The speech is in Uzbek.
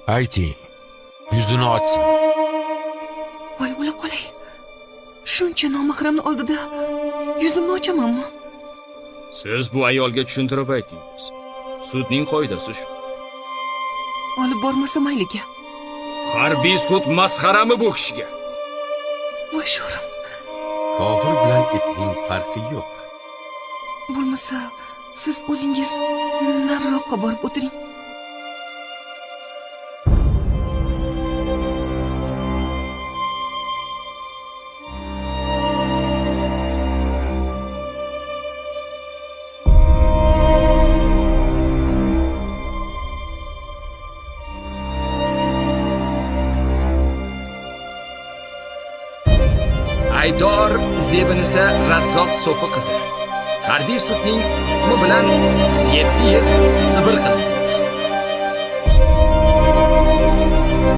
Ayting, yuzini ochsin. Voy o'la qolay. Shuncha nomahramni oldida yuzimni ochamanmi? Siz bu ayolga tushuntirib aytingiz. Sudning qoidasi shu. Olib bormasa mayliga. Harbiy sud masxarami bu kishiga? Voy sho'rim. Kofir bilan itning farqi yo'q. Bo'lmasa, siz o'zingiz nariroqqa borib o'tiring. Aybdor Zebinisa Razzoq So'fi qizi harbiy sudning hukmi bilan 7 yil Sibir qildi.